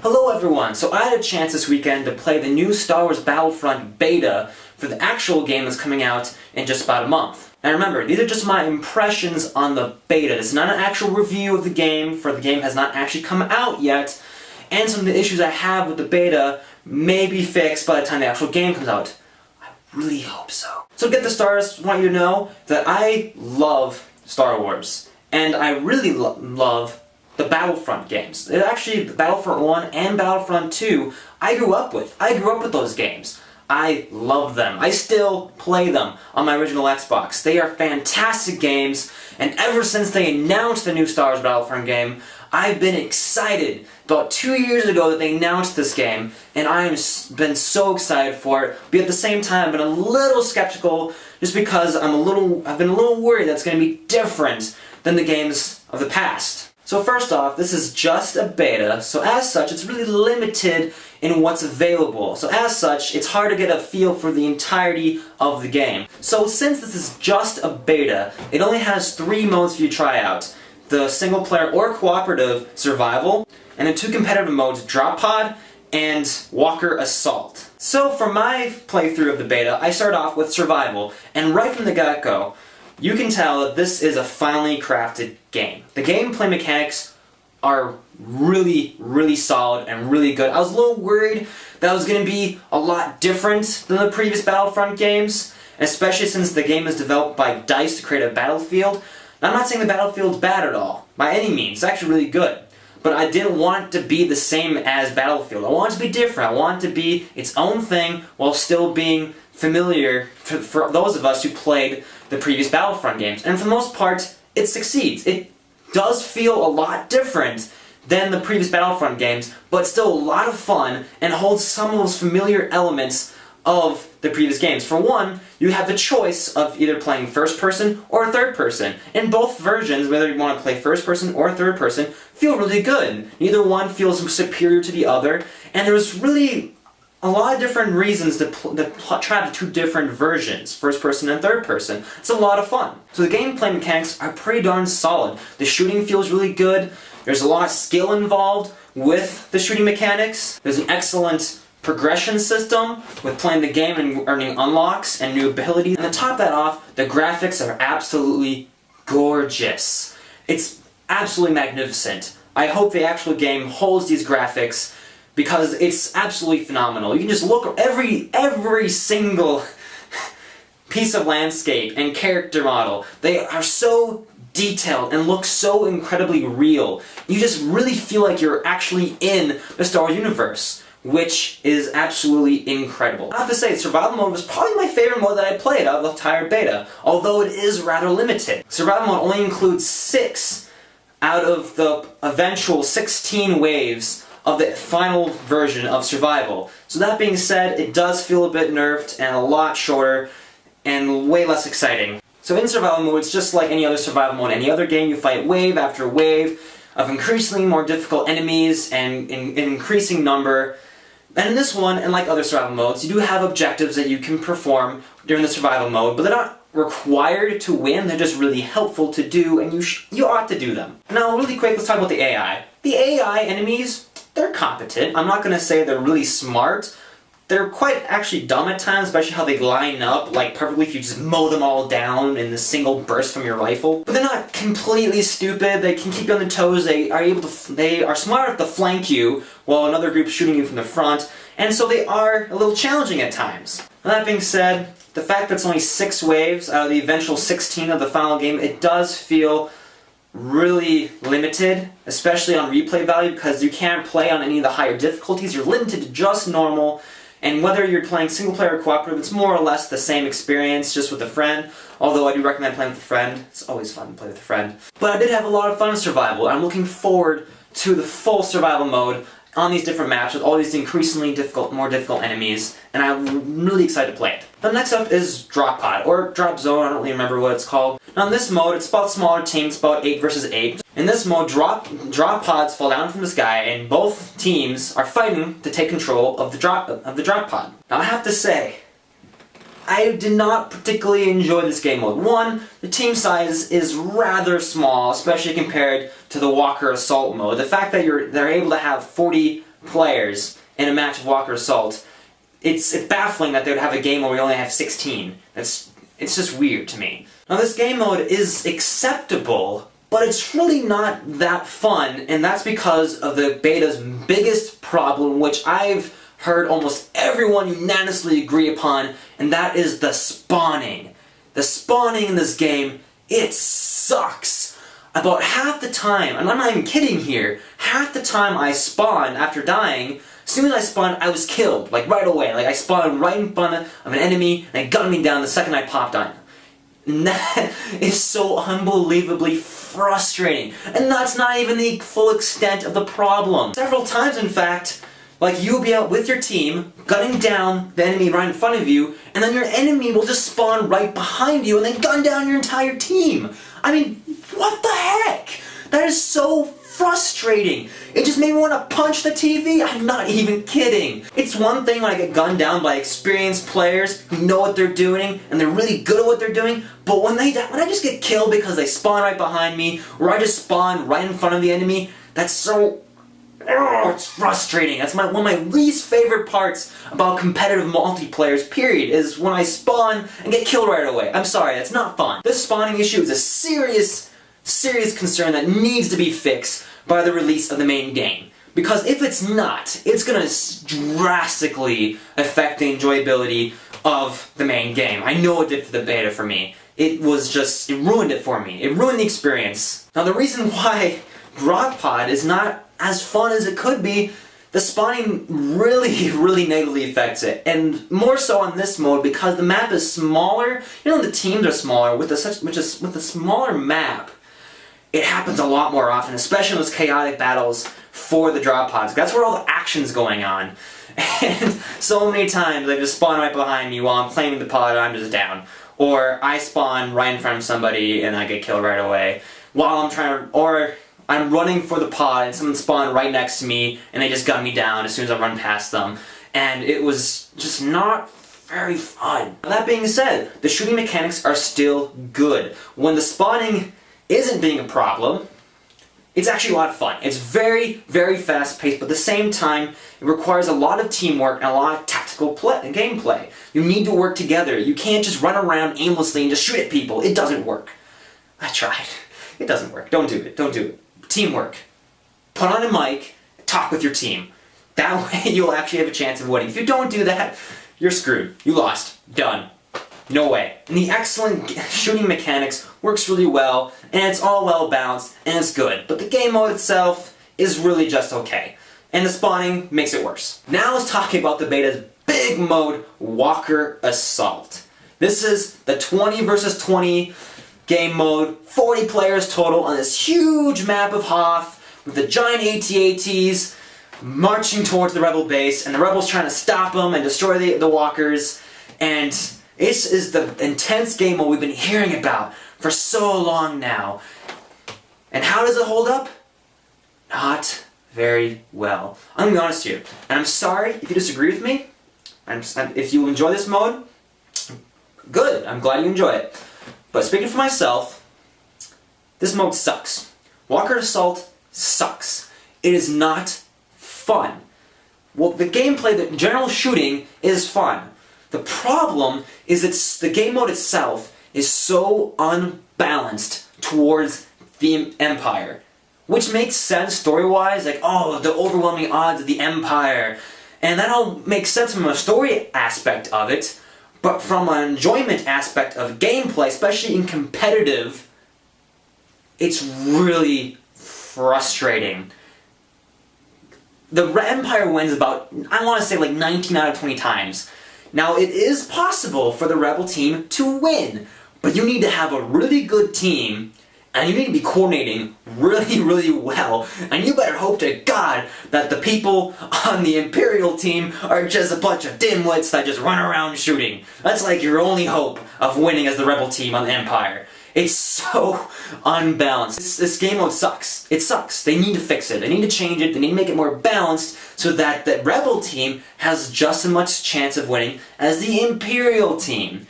Hello everyone! So I had a chance this weekend to play the new Star Wars Battlefront beta for the actual game that's coming out in just about a month. Now remember, these are just my impressions on the beta. This is not an actual review of the game, for the game has not actually come out yet, and some of the issues I have with the beta may be fixed by the time the actual game comes out. I really hope so. So to get the stars, I want you to know that I love Star Wars, and I really love the Battlefront games. Actually, Battlefront 1 and Battlefront 2, I grew up with. I grew up with those games. I love them. I still play them on my original Xbox. They are fantastic games, and ever since they announced the new Star Wars Battlefront game, I've been excited. About 2 years ago that they announced this game, and I've been so excited for it, but at the same time I've been a little skeptical just because I've been a little worried that it's going to be different than the games of the past. So first off, this is just a beta, so as such it's really limited in what's available. So as such, it's hard to get a feel for the entirety of the game. So since this is just a beta, it only has 3 modes for you to try out. The single player or cooperative survival, and the 2 competitive modes, Drop Pod and Walker Assault. So for my playthrough of the beta, I start off with survival, and right from the get-go, you can tell that this is a finely crafted game. The gameplay mechanics are really, really solid and really good. I was a little worried that it was going to be a lot different than the previous Battlefront games, especially since the game is developed by DICE to create a Battlefield. Now, I'm not saying the Battlefield's bad at all, by any means. It's actually really good. But I didn't want it to be the same as Battlefield. I want it to be different. I want it to be its own thing while still being familiar for those of us who played the previous Battlefront games. And for the most part, it succeeds. It does feel a lot different than the previous Battlefront games, but still a lot of fun and holds some of those familiar elements of the previous games. For one, you have the choice of either playing first person or third person. In both versions, whether you want to play first person or third person, feel really good. Neither one feels superior to the other, and there's really a lot of different reasons to try the 2 different versions, first person and third person. It's a lot of fun. So the gameplay mechanics are pretty darn solid. The shooting feels really good. There's a lot of skill involved with the shooting mechanics. There's an excellent progression system with playing the game and earning unlocks and new abilities. And to top that off, the graphics are absolutely gorgeous. It's absolutely magnificent. I hope the actual game holds these graphics because it's absolutely phenomenal. You can just look at every single piece of landscape and character model. They are so detailed and look so incredibly real. You just really feel like you're actually in the Star Wars universe, which is absolutely incredible. I have to say, Survival Mode was probably my favorite mode that I played out of the entire beta, although it is rather limited. Survival Mode only includes 6 out of the eventual 16 waves of the final version of Survival. So that being said, it does feel a bit nerfed and a lot shorter and way less exciting. So in Survival Mode, it's just like any other Survival Mode. Any other game, you fight wave after wave of increasingly more difficult enemies and in increasing number. And in this one, and like other survival modes, you do have objectives that you can perform during the survival mode, but they're not required to win, they're just really helpful to do, and you ought to do them. Now, really quick, let's talk about the AI. The AI enemies, they're competent. I'm not going to say they're really smart. They're quite actually dumb at times, especially how they line up, like perfectly if you just mow them all down in a single burst from your rifle. But they're not completely stupid, they can keep you on their toes, they are smart enough to flank you while another group's shooting you from the front, and so they are a little challenging at times. Now, that being said, the fact that it's only 6 waves out of the eventual 16 of the final game, it does feel really limited, especially on replay value, because you can't play on any of the higher difficulties, you're limited to just normal. And whether you're playing single player or cooperative, it's more or less the same experience, just with a friend. Although I do recommend playing with a friend. It's always fun to play with a friend. But I did have a lot of fun in survival. I'm looking forward to the full survival mode on these different maps with all these increasingly more difficult enemies, and I'm really excited to play it. Now, next up is Drop Pod, or Drop Zone, I don't really remember what it's called. Now in this mode, it's about smaller teams, about 8 versus 8. In this mode, drop pods fall down from the sky, and both teams are fighting to take control of the drop pod. Now I have to say, I did not particularly enjoy this game mode. One, the team size is rather small, especially compared to the Walker Assault mode. The fact that they're able to have 40 players in a match of Walker Assault, it's baffling that they would have a game where we only have 16. It's just weird to me. Now this game mode is acceptable, but it's really not that fun, and that's because of the beta's biggest problem, which I've heard almost everyone unanimously agree upon, and that is the spawning. The spawning in this game, it sucks. About half the time, and I'm not even kidding here, half the time I spawned after dying, as soon as I spawned, I was killed, like right away. Like I spawned right in front of an enemy, and it gunned me down the second I popped on. And that is so unbelievably frustrating. And that's not even the full extent of the problem. Several times, in fact, like you'll be out with your team, gunning down the enemy right in front of you, and then your enemy will just spawn right behind you and then gun down your entire team. I mean, what the heck? That is so frustrating. It just made me want to punch the TV. I'm not even kidding. It's one thing when I get gunned down by experienced players who know what they're doing and they're really good at what they're doing, but when I just get killed because they spawn right behind me or I just spawn right in front of the enemy, that's so... oh, it's frustrating. That's one of my least favorite parts about competitive multiplayers, period, is when I spawn and get killed right away. I'm sorry, that's not fun. This spawning issue is a serious concern that needs to be fixed by the release of the main game. Because if it's not, it's gonna drastically affect the enjoyability of the main game. I know it did for the beta for me. It ruined it for me. It ruined the experience. Now the reason why Grog Pod is not as fun as it could be, the spawning really negatively affects it. And more so on this mode because the map is smaller. You know, the teams are smaller, with a smaller map, it happens a lot more often, especially in those chaotic battles for the drop pods. That's where all the action's going on. And so many times they just spawn right behind me while I'm claiming the pod and I'm just down. Or I spawn right in front of somebody and I get killed right away. Or I'm running for the pod and someone spawned right next to me and they just gun me down as soon as I run past them. And it was just not very fun. That being said, the shooting mechanics are still good. When the spawning isn't being a problem, it's actually a lot of fun. It's very fast paced, but at the same time, it requires a lot of teamwork and a lot of tactical gameplay. You need to work together. You can't just run around aimlessly and just shoot at people. It doesn't work. I tried. It doesn't work. Don't do it. Don't do it. Teamwork. Put on a mic, talk with your team. That way you'll actually have a chance of winning. If you don't do that, you're screwed. You lost. Done. No way. And the excellent shooting mechanics works really well, and it's all well balanced, and it's good. But the game mode itself is really just okay. And the spawning makes it worse. Now let's talk about the beta's big mode, Walker Assault. This is the 20 versus 20 game mode, 40 players total on this huge map of Hoth, with the giant AT-ATs marching towards the rebel base, and the rebels trying to stop them and destroy the walkers, and this is the intense game mode we've been hearing about for so long now. And how does it hold up? Not very well. I'm gonna be honest here, and I'm sorry if you disagree with me. If you enjoy this mode, good, I'm glad you enjoy it. But speaking for myself, this mode sucks. Walker Assault sucks. It is not fun. Well, the gameplay, the general shooting is fun. The problem is that the game mode itself is so unbalanced towards the Empire. Which makes sense story-wise, like, oh, the overwhelming odds of the Empire. And that all makes sense from a story aspect of it, but from an enjoyment aspect of gameplay, especially in competitive, it's really frustrating. The Empire wins about, I want to say like 19 out of 20 times. Now, it is possible for the Rebel team to win, but you need to have a really good team, and you need to be coordinating really well, and you better hope to God that the people on the Imperial team are just a bunch of dimwits that just run around shooting. That's like your only hope of winning as the Rebel team on the Empire. It's so unbalanced. This game mode sucks. It sucks. They need to fix it. They need to change it. They need to make it more balanced so that the Rebel team has just as much chance of winning as the Imperial team.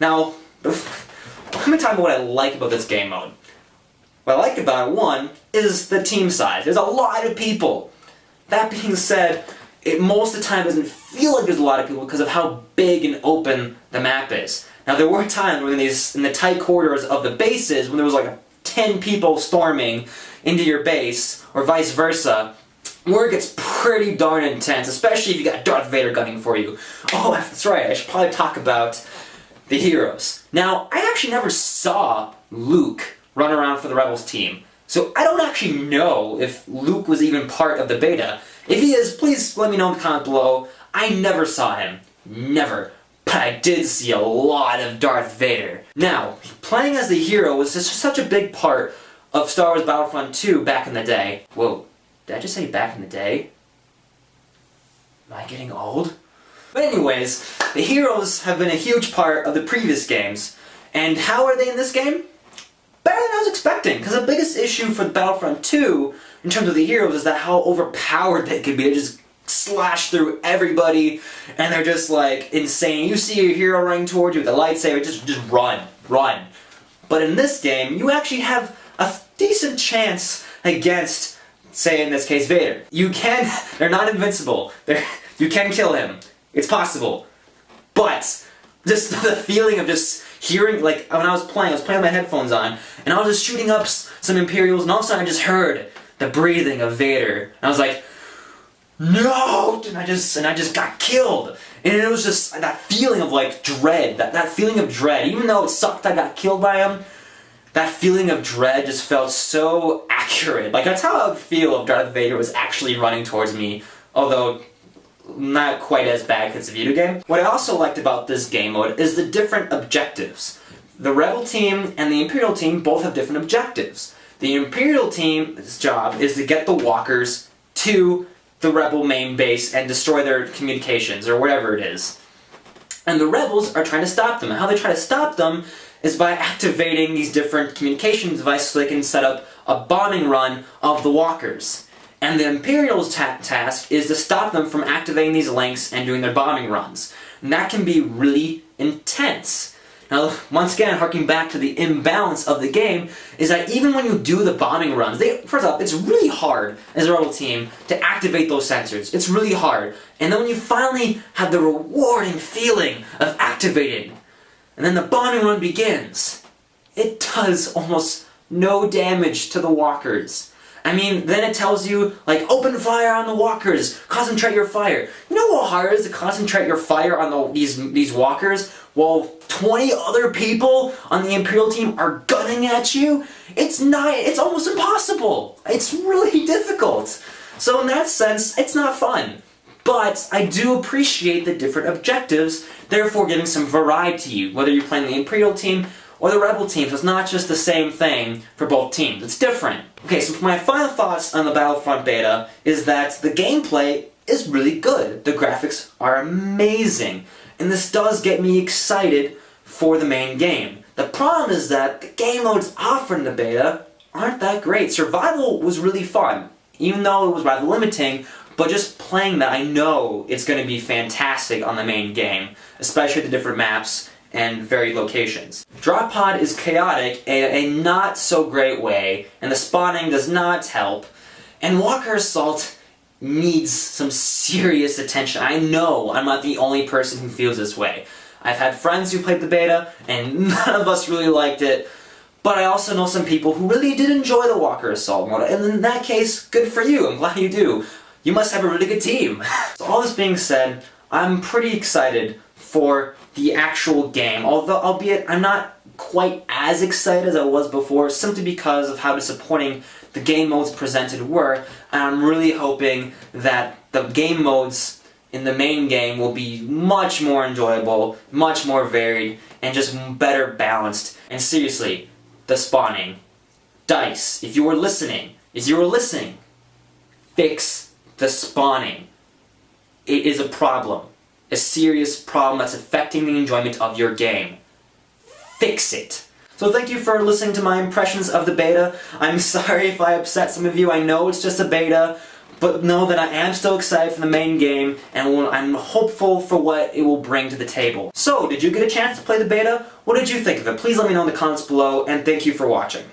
Now, let me talk about what I like about this game mode. What I like about it, one, is the team size. There's a lot of people. That being said, it most of the time doesn't feel like there's a lot of people because of how big and open the map is. Now there were times when in the tight corridors of the bases, when there was like 10 people storming into your base, or vice versa, where it gets pretty darn intense, especially if you got Darth Vader gunning for you. Oh, that's right, I should probably talk about the heroes. Now, I actually never saw Luke run around for the Rebels team, so I don't actually know if Luke was even part of the beta. If he is, please let me know in the comments below. I never saw him. Never. But I did see a lot of Darth Vader. Now, playing as the hero was just such a big part of Star Wars Battlefront 2 back in the day. Whoa, did I just say back in the day? Am I getting old? But anyways, the heroes have been a huge part of the previous games. And how are they in this game? Better than I was expecting, because the biggest issue for Battlefront 2 in terms of the heroes is that how overpowered they can be. They just slash through everybody, and they're just like insane. You see your hero running towards you with a lightsaber, just run, run. But in this game, you actually have a decent chance against, say in this case, Vader. They're not invincible. You can kill him. It's possible. But just the feeling of just hearing, like when I was playing with my headphones on, and I was just shooting up some Imperials, and all of a sudden I just heard the breathing of Vader. And I was like, no! And I just got killed. And it was just that feeling of like dread, that feeling of dread. Even though it sucked I got killed by him, that feeling of dread just felt so accurate. Like that's how I would feel if Darth Vader was actually running towards me, although not quite as bad because it's a video game. What I also liked about this game mode is the different objectives. The Rebel team and the Imperial team both have different objectives. The Imperial team's job is to get the walkers to the Rebel main base and destroy their communications, or whatever it is. And the Rebels are trying to stop them. And how they try to stop them is by activating these different communication devices so they can set up a bombing run of the walkers. And the Imperial's task is to stop them from activating these links and doing their bombing runs. And that can be really intense. Now, once again, harking back to the imbalance of the game, is that even when you do the bombing runs, first off, it's really hard as a Rebel team to activate those sensors. It's really hard. And then when you finally have the rewarding feeling of activating, and then the bombing run begins, it does almost no damage to the walkers. I mean, then it tells you, like, open fire on the walkers, concentrate your fire. You know how hard it is to concentrate your fire on these walkers while 20 other people on the Imperial team are gunning at you? It's almost impossible. It's really difficult. So in that sense, it's not fun. But I do appreciate the different objectives, therefore giving some variety to you, whether you're playing the Imperial team or the Rebel team. So it's not just the same thing for both teams. It's different. Okay, so my final thoughts on the Battlefront beta is that the gameplay is really good. The graphics are amazing. And this does get me excited for the main game. The problem is that the game modes offered in the beta aren't that great. Survival was really fun, even though it was rather limiting, but just playing that, I know it's going to be fantastic on the main game, especially the different maps and varied locations. Drop Pod is chaotic in a not so great way, and the spawning does not help, and Walker Assault needs some serious attention. I know I'm not the only person who feels this way. I've had friends who played the beta, and none of us really liked it, but I also know some people who really did enjoy the Walker Assault mode, and in that case, good for you, I'm glad you do. You must have a really good team. So all this being said, I'm pretty excited for the actual game, although, albeit I'm not quite as excited as I was before, simply because of how disappointing the game modes presented were, and I'm really hoping that the game modes in the main game will be much more enjoyable, much more varied, and just better balanced. And seriously, the spawning. DICE, if you were listening, fix the spawning. It is a problem. A serious problem that's affecting the enjoyment of your game. Fix it. So thank you for listening to my impressions of the beta. I'm sorry if I upset some of you. I know it's just a beta, but know that I am still excited for the main game, and I'm hopeful for what it will bring to the table. So, did you get a chance to play the beta? What did you think of it? Please let me know in the comments below, and thank you for watching.